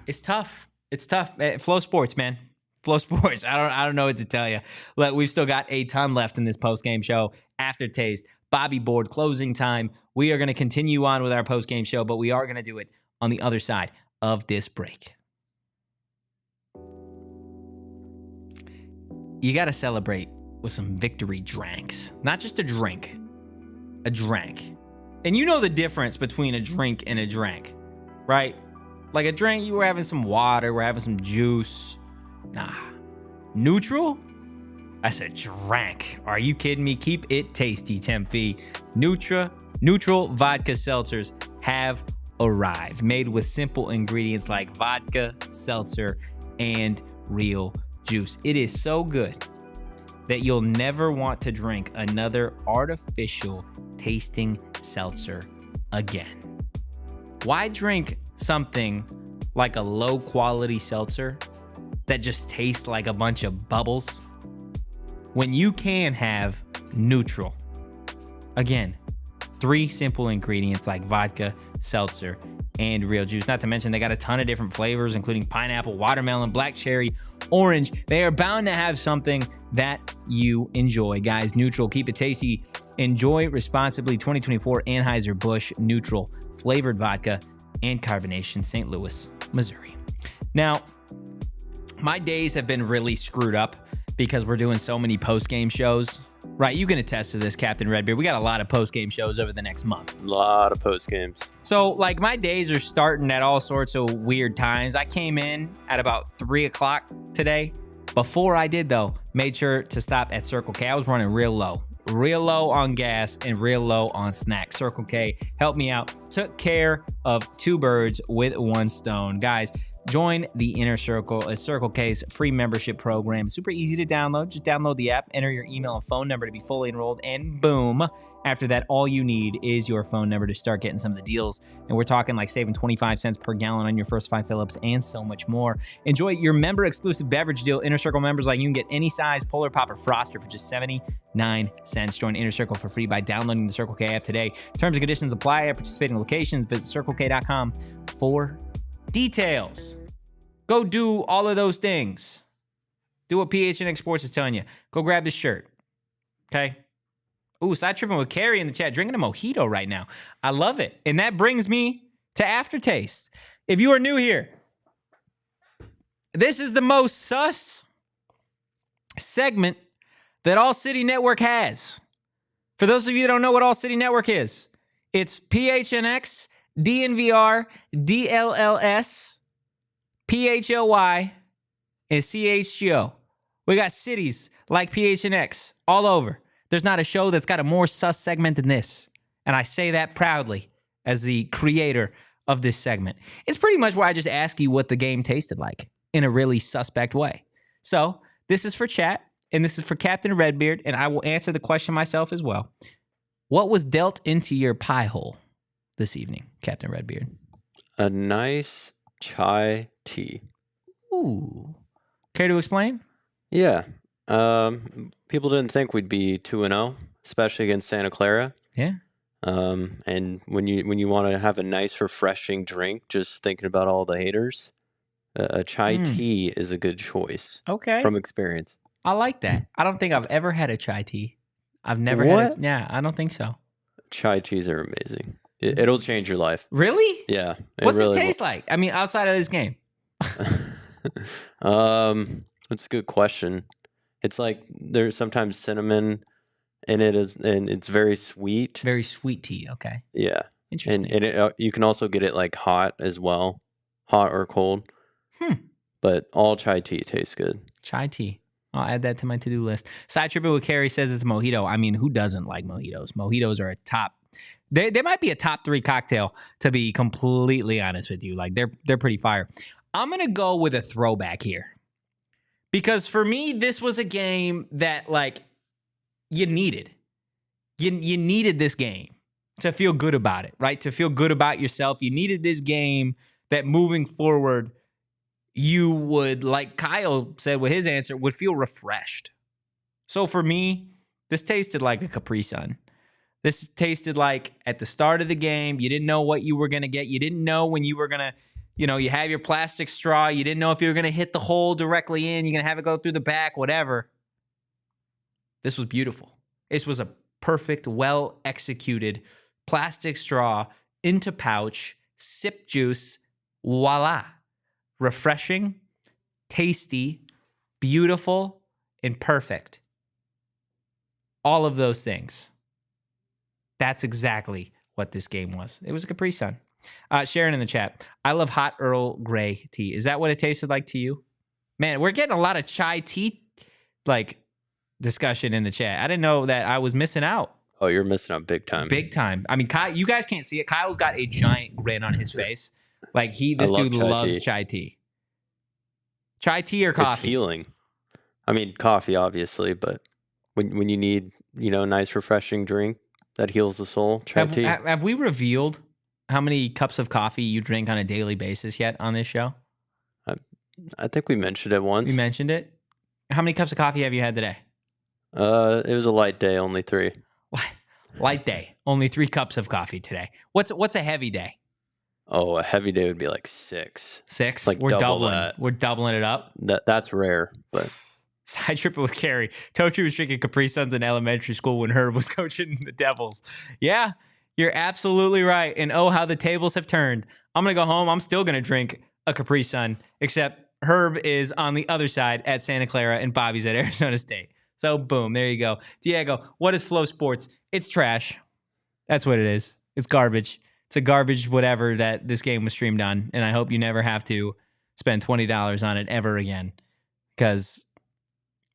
It's tough. It's tough. Flow Sports, man. Flow Sports. I don't know what to tell you. Look, we've still got a ton left in this post-game show. Aftertaste, Bobby Board, closing time. We are going to continue on with our post-game show, but we are going to do it on the other side of this break. You got to celebrate with some victory drinks. Not just a drink, a drink. And you know the difference between a drink and a drink, right? Like a drink, you were having some water, we're having some juice. Nah. Neutral? I said drink. Are you kidding me? Keep it tasty, Tempe. Neutral vodka seltzers have arrived. Made with simple ingredients like vodka, seltzer, and real juice. It is so good that you'll never want to drink another artificial tasting seltzer again. Why drink something like a low quality seltzer that just tastes like a bunch of bubbles when you can have neutral? Again, 3 simple ingredients like vodka, seltzer, and real juice. Not to mention they got a ton of different flavors, including pineapple, watermelon, black cherry, orange. They are bound to have something that you enjoy. Guys, Neutral, keep it tasty. Enjoy responsibly. 2024 Anheuser-Busch Neutral flavored vodka and carbonation, St. Louis, Missouri. Now, my days have been really screwed up because we're doing so many post-game shows. Right, you can attest to this, Captain Redbeard. We got a lot of post-game shows over the next month. A lot of post games. So, like, my days are starting at all sorts of weird times. I came in at about 3 o'clock today. Before I did, though, made sure to stop at Circle K. I was running real low on gas and real low on snacks. Circle K helped me out. Took care of 2 birds with 1 stone. Guys, join the Inner Circle, a Circle K's free membership program. Super easy to download. Just download the app, enter your email and phone number to be fully enrolled, and boom. After that, all you need is your phone number to start getting some of the deals. And we're talking like saving 25 cents per gallon on your first 5 fill-ups and so much more. Enjoy your member-exclusive beverage deal. Inner Circle members, like, you can get any size Polar Pop or Froster for just 79 cents. Join Inner Circle for free by downloading the Circle K app today. Terms and conditions apply at participating locations. Visit CircleK.com for details. Go do all of those things. Do what PHNX Sports is telling you. Go grab this shirt. Okay? Ooh, side tripping with Carrie in the chat. Drinking a mojito right now. I love it. And that brings me to aftertaste. If you are new here, this is the most sus segment that ALLCITY Network has. For those of you that don't know what ALLCITY Network is, it's PHNX, DNVR, DLLS, PHLY, and CHGO. We got cities like PHNX all over. There's not a show that's got a more sus segment than this. And I say that proudly as the creator of this segment. It's pretty much where I just ask you what the game tasted like in a really suspect way. So this is for chat, and this is for Captain Redbeard, and I will answer the question myself as well. What was dealt into your pie hole this evening, Captain Redbeard? A nice chai tea. Ooh. Care to explain? Yeah. People didn't think we'd be 2-0, especially against Santa Clara. Yeah. And when you want to have a nice, refreshing drink, just thinking about all the haters, a chai tea is a good choice. Okay. From experience. I like that. I don't think I've ever had a chai tea. I've never had it. Yeah, I don't think so. Chai teas are amazing. It'll change your life. Really? Yeah. What's it taste like? I mean, outside of this game. That's a good question. It's like there's sometimes cinnamon in it, and it's very sweet. Very sweet tea. Okay. Yeah. Interesting. And you can also get it like hot as well, hot or cold. But all chai tea tastes good. Chai tea. I'll add that to my to-do list. Side tripping with Carrie says it's mojito. I mean, who doesn't like mojitos? Mojitos are a top. They might be a top 3 cocktail, to be completely honest with you. Like they're pretty fire. I'm gonna go with a throwback here, because for me this was a game that like you needed. You needed this game to feel good about it, right? To feel good about yourself. You needed this game that moving forward, you would, like Kyle said with his answer, would feel refreshed. So for me, this tasted like a Capri Sun. This tasted like at the start of the game, you didn't know what you were going to get. You didn't know when you were going to, you have your plastic straw. You didn't know if you were going to hit the hole directly in. You're going to have it go through the back, whatever. This was beautiful. This was a perfect, well-executed plastic straw into pouch, sip juice, voila. Refreshing, tasty, beautiful, and perfect. All of those things. That's exactly what this game was. It was a Capri Sun. Sharon in the chat. I love hot Earl Grey tea. Is that what it tasted like to you? Man, we're getting a lot of chai tea discussion in the chat. I didn't know that I was missing out. Oh, you're missing out big time. Big time. I mean, Kyle, you guys can't see it. Kyle's got a giant grin on his face. Like this dude loves chai tea. Chai tea or coffee? It's healing. I mean, coffee, obviously, but when you need, a nice refreshing drink that heals the soul, chai tea. Have we revealed how many cups of coffee you drink on a daily basis yet on this show? I think we mentioned it once. We mentioned it? How many cups of coffee have you had today? It was a light day, only 3. Light day, only 3 cups of coffee today. What's a heavy day? Oh, a heavy day would be like 6. 6? Like We're double doubling. that. We're doubling it up. That's rare, but Side tripping with Carrie. Totri was drinking Capri Suns in elementary school when Herb was coaching the Devils. Yeah, you're absolutely right. And oh, how the tables have turned. I'm going to go home. I'm still going to drink a Capri Sun, except Herb is on the other side at Santa Clara and Bobby's at Arizona State. So boom, there you go. Diego, what is Flow Sports? It's trash. That's what it is. It's garbage. It's a garbage whatever that this game was streamed on, and I hope you never have to spend $20 on it ever again, because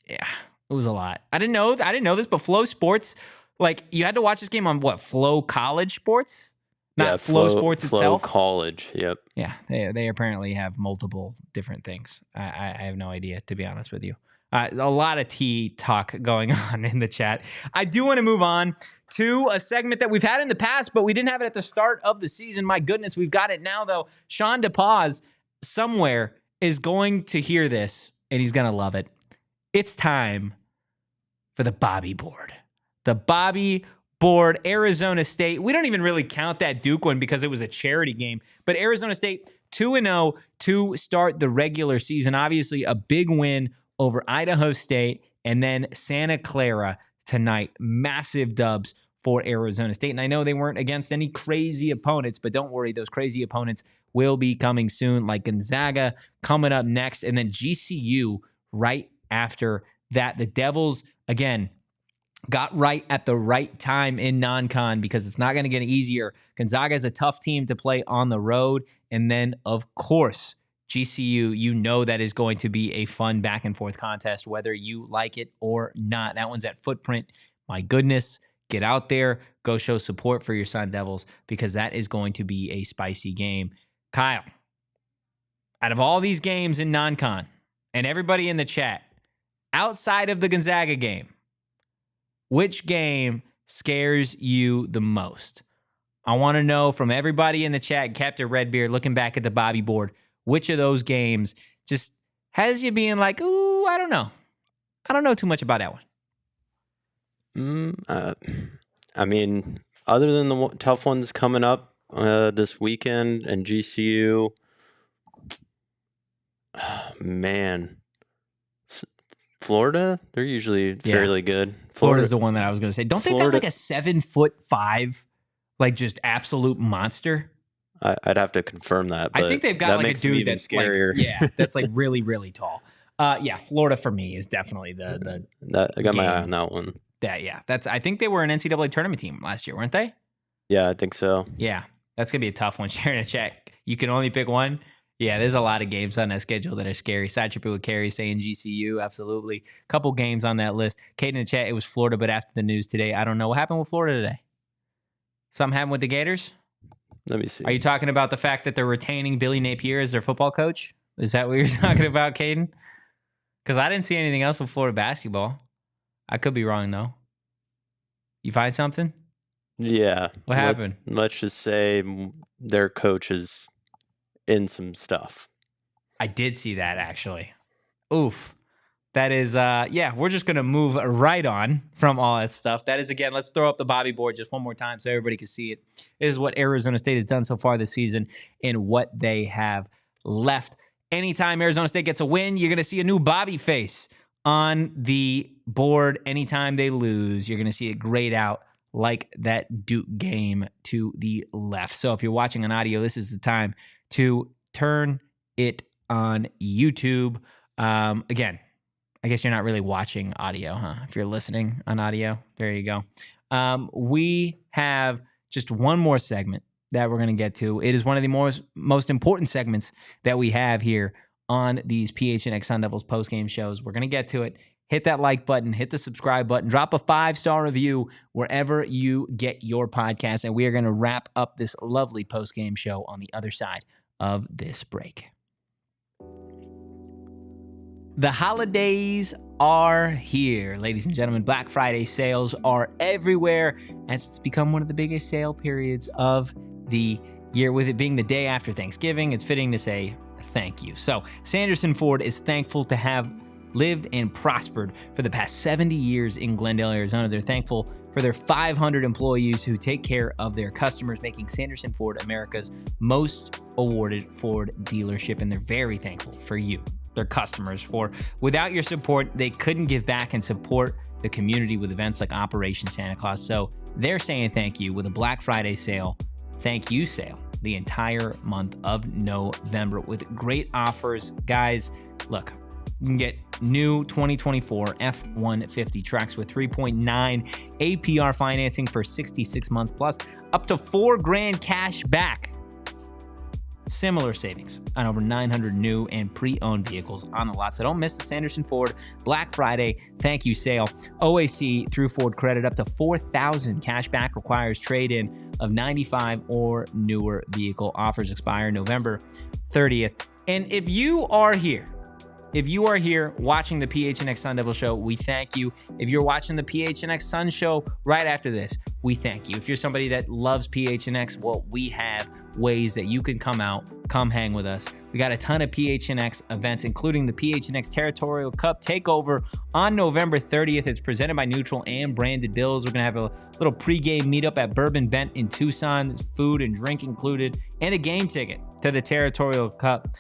yeah, it was a lot. I didn't know this, but Flow Sports, like you had to watch this game on what, Flow College Sports, not Flow Sports itself. Flow College, yep. Yeah, they apparently have multiple different things. I have no idea, to be honest with you. A lot of tea talk going on in the chat. I do want to move on to a segment that we've had in the past, but we didn't have it at the start of the season. My goodness, we've got it now, though. Sean DePaz somewhere is going to hear this, and he's going to love it. It's time for the Bobby board. The Bobby board, Arizona State. We don't even really count that Duke one because it was a charity game. But Arizona State 2-0 to start the regular season. Obviously, a big win over Idaho State and then Santa Clara tonight. Massive dubs for Arizona State. And I know they weren't against any crazy opponents, but don't worry, those crazy opponents will be coming soon, like Gonzaga coming up next, and then GCU right after that. The Devils, again, got right at the right time in non-con because it's not going to get easier. Gonzaga is a tough team to play on the road. And then, of course, GCU, you know that is going to be a fun back-and-forth contest, whether you like it or not. That one's at Footprint. My goodness, get out there. Go show support for your Sun Devils because that is going to be a spicy game. Kyle, out of all these games in non-con, and everybody in the chat, outside of the Gonzaga game, which game scares you the most? I want to know from everybody in the chat, Captain Redbeard, looking back at the Bobby board, which of those games just has you being like, ooh, I don't know. I don't know too much about that one. I mean, other than the tough ones coming up this weekend and GCU, man, Florida, they're usually fairly good. Florida's the one that I was going to say. Don't they got like a 7'5", like just absolute monster? I'd have to confirm that. But I think they've got like a dude that's scarier. Like, that's like really, really tall. Florida for me is definitely the I got my eye on that one. I think they were an NCAA tournament team last year, weren't they? Yeah, I think so. Yeah, that's gonna be a tough one. Sharing a check, you can only pick one. Yeah, there's a lot of games on that schedule that are scary. Side Tripper with Carrie saying GCU, absolutely. Couple games on that list. Kate in the chat, it was Florida, but after the news today, I don't know what happened with Florida today. Something happened with the Gators? Let me see. Are you talking about the fact that they're retaining Billy Napier as their football coach? Is that what you're talking about, Caden? Because I didn't see anything else with Florida basketball. I could be wrong, though. You find something? Yeah. What happened? Let's just say their coach is in some stuff. I did see that, actually. Oof. That is, we're just going to move right on from all that stuff. That is, again, let's throw up the Bobby board just one more time so everybody can see it. It is what Arizona State has done so far this season and what they have left. Anytime Arizona State gets a win, you're going to see a new Bobby face on the board. Anytime they lose, you're going to see it grayed out like that Duke game to the left. So if you're watching on audio, this is the time to turn it on YouTube. Again, I guess you're not really watching audio, huh? If you're listening on audio, there you go. We have just one more segment that we're going to get to. It is one of the most important segments that we have here on these PHNX Sun Devils postgame shows. We're going to get to it. Hit that like button, hit the subscribe button, drop a 5-star review wherever you get your podcast, and we are going to wrap up this lovely postgame show on the other side of this break. The holidays are here, ladies and gentlemen. Black Friday sales are everywhere as it's become one of the biggest sale periods of the year. With it being the day after Thanksgiving, it's fitting to say thank you. So Sanderson Ford is thankful to have lived and prospered for the past 70 years in Glendale, Arizona. They're thankful for their 500 employees who take care of their customers, making Sanderson Ford America's most awarded Ford dealership. And they're very thankful for you, their customers, for without your support, they couldn't give back and support the community with events like Operation Santa Claus. So they're saying thank you with a Black Friday sale, thank you sale, the entire month of November with great offers. Guys, look, you can get new 2024 F-150 trucks with 3.9 APR financing for 66 months plus up to $4,000 cash back. Similar savings on over 900 new and pre-owned vehicles on the lot. So don't miss the Sanderson Ford Black Friday thank you sale. OAC through Ford Credit up to $4,000 cash back, requires trade-in of 95 or newer vehicle. Offers expire November 30th. And if you are here watching the PHNX Sun Devil show, we thank you. If you're watching the PHNX Sun show right after this, we thank you. If you're somebody that loves PHNX, well, we have ways that you can come out, come hang with us. We got a ton of PHNX events, including the PHNX Territorial Cup Takeover on November 30th. It's presented by Neutral and Branded Bills. We're going to have a little pregame meetup at Bourbon Bent in Tucson. There's food and drink included, and a game ticket to the Territorial Cup.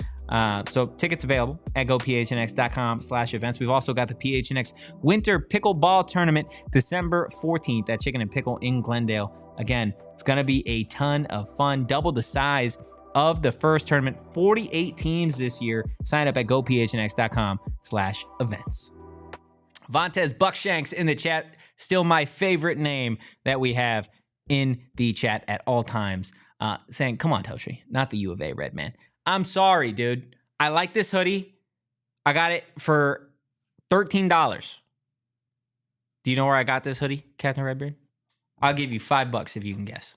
So tickets available at gophnx.com/events. We've also got the PHNX Winter Pickleball Tournament, December 14th at Chicken and Pickle in Glendale. Again, it's going to be a ton of fun, double the size of the first tournament, 48 teams this year. Sign up at gophnx.com/events. Vontez Buckshanks in the chat, still my favorite name that we have in the chat at all times, saying, come on, Totri, not the U of A red man. I'm sorry, dude. I like this hoodie. I got it for $13. Do you know where I got this hoodie, Captain Redbeard? I'll give you $5 if you can guess.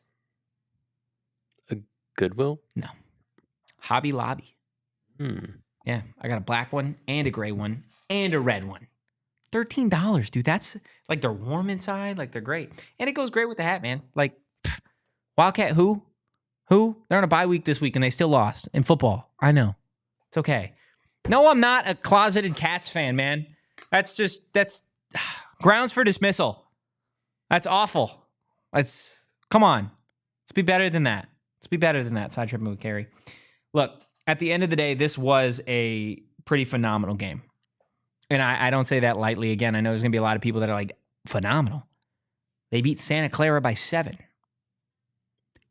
Goodwill? No. Hobby Lobby. Yeah, I got a black one and a gray one and a red one. $13, dude. That's like they're warm inside. Like they're great. And it goes great with the hat, man. Like, Wildcat who? Who? They're on a bye week this week and they still lost in football. I know. It's okay. No, I'm not a closeted Cats fan, man. That's grounds for dismissal. That's awful. Come on. Let's be better than that. Let's be better than that. Side tripping with Carrie. Look, at the end of the day, this was a pretty phenomenal game. And I don't say that lightly. Again, I know there's going to be a lot of people that are like, phenomenal. They beat Santa Clara by 7.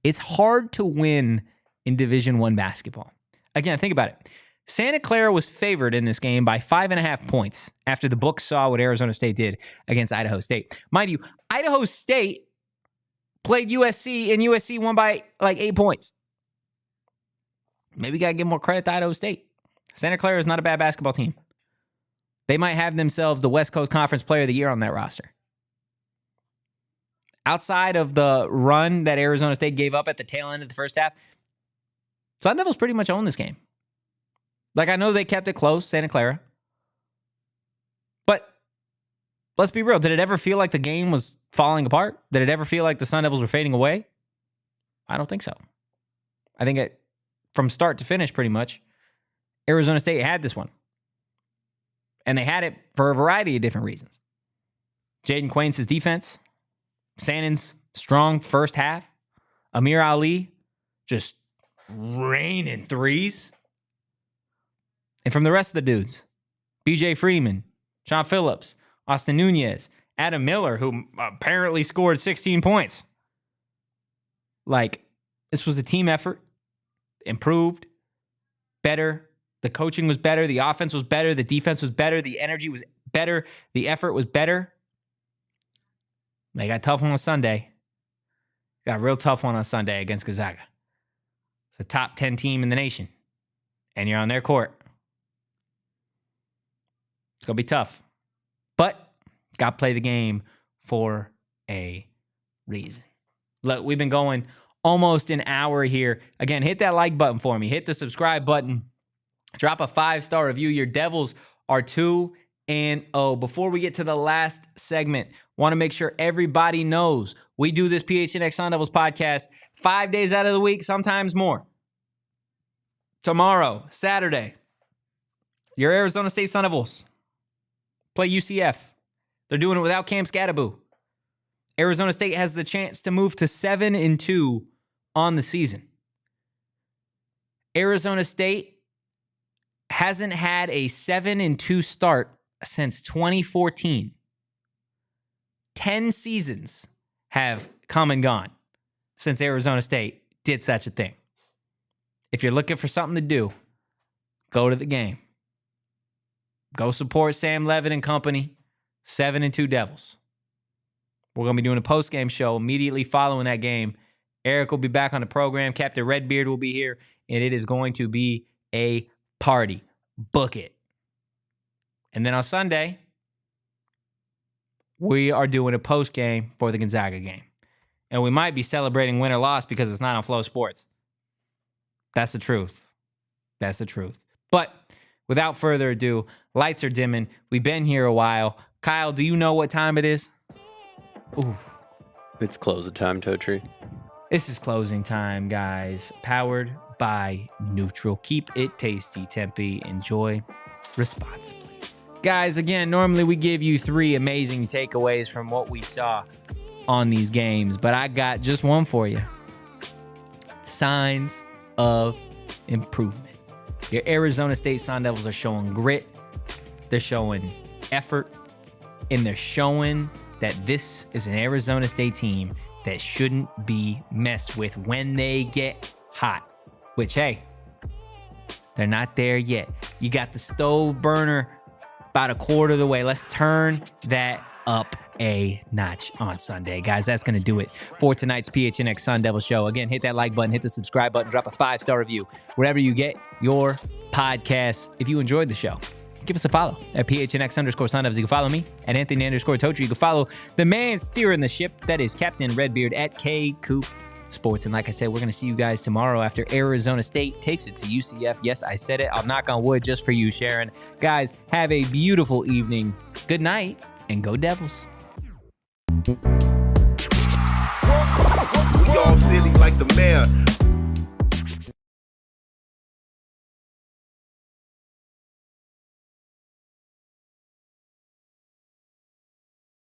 It's hard to win in Division I basketball. Again, think about it. Santa Clara was favored in this game by 5.5 points after the books saw what Arizona State did against Idaho State. Mind you, Idaho State played USC, and USC won by like 8 points. Maybe you got to give more credit to Idaho State. Santa Clara is not a bad basketball team. They might have themselves the West Coast Conference Player of the Year on that roster. Outside of the run that Arizona State gave up at the tail end of the first half, Sun Devils pretty much owned this game. Like, I know they kept it close, Santa Clara. But let's be real. Did it ever feel like the game was falling apart? Did it ever feel like the Sun Devils were fading away? I don't think so. I think from start to finish, pretty much, Arizona State had this one. And they had it for a variety of different reasons. Jayden Quaintance's defense, Sanon's strong first half, Amir Ali just raining threes. And from the rest of the dudes, BJ Freeman, Sean Phillips, Austin Nunez, Adam Miller, who apparently scored 16 points. Like, this was a team effort, improved, better. The coaching was better. The offense was better. The defense was better. The energy was better. The effort was better. They got a tough one on Sunday. Got a real tough one on Sunday against Gonzaga. It's a top 10 team in the nation. And you're on their court. It's going to be tough. But got to play the game for a reason. Look, we've been going almost an hour here. Again, hit that like button for me. Hit the subscribe button. Drop a 5-star review. Your Devils are 2-0. Before we get to the last segment, want to make sure everybody knows we do this PHNX Sun Devils podcast 5 days out of the week, sometimes more. Tomorrow, Saturday, your Arizona State Sun Devils play UCF. They're doing it without Cam Scattaboo. Arizona State has the chance to move to 7-2 on the season. Arizona State hasn't had a 7-2 start since 2014. 10 seasons have come and gone since Arizona State did such a thing. If you're looking for something to do, go to the game. Go support Sam Levin and company, 7-2 Devils. We're going to be doing a post-game show immediately following that game. Eric will be back on the program. Captain Redbeard will be here, and it is going to be a party. Book it. And then on Sunday, we are doing a post-game for the Gonzaga game. And we might be celebrating win or loss because it's not on Flow Sports. That's the truth. That's the truth. But without further ado, lights are dimming. We've been here a while. Kyle, do you know what time it is? Ooh. It's closing time, Totri. This is closing time, guys. Powered by Neutral. Keep it tasty, Tempe. Enjoy responsibly. Guys, again, normally we give you 3 amazing takeaways from what we saw on these games, but I got just one for you. Signs of improvement. Your Arizona State Sun Devils are showing grit. They're showing effort. And they're showing that this is an Arizona State team that shouldn't be messed with when they get hot. Which, hey, they're not there yet. You got the stove burner about a quarter of the way. Let's turn that up a notch on Sunday. Guys, that's going to do it for tonight's PHNX Sun Devils show. Again, hit that like button, hit the subscribe button, drop a 5-star review wherever you get your podcasts. If you enjoyed the show, give us a follow at PHNX_Sun Devils. You can follow me at Anthony_Totri. You can follow the man steering the ship. That is Captain Redbeard at KCoop Sports. And like I said, we're going to see you guys tomorrow after Arizona State takes it to UCF. Yes, I said it. I'll knock on wood just for you, Sharon. Guys, have a beautiful evening. Good night, and go Devils. We all silly like the mayor.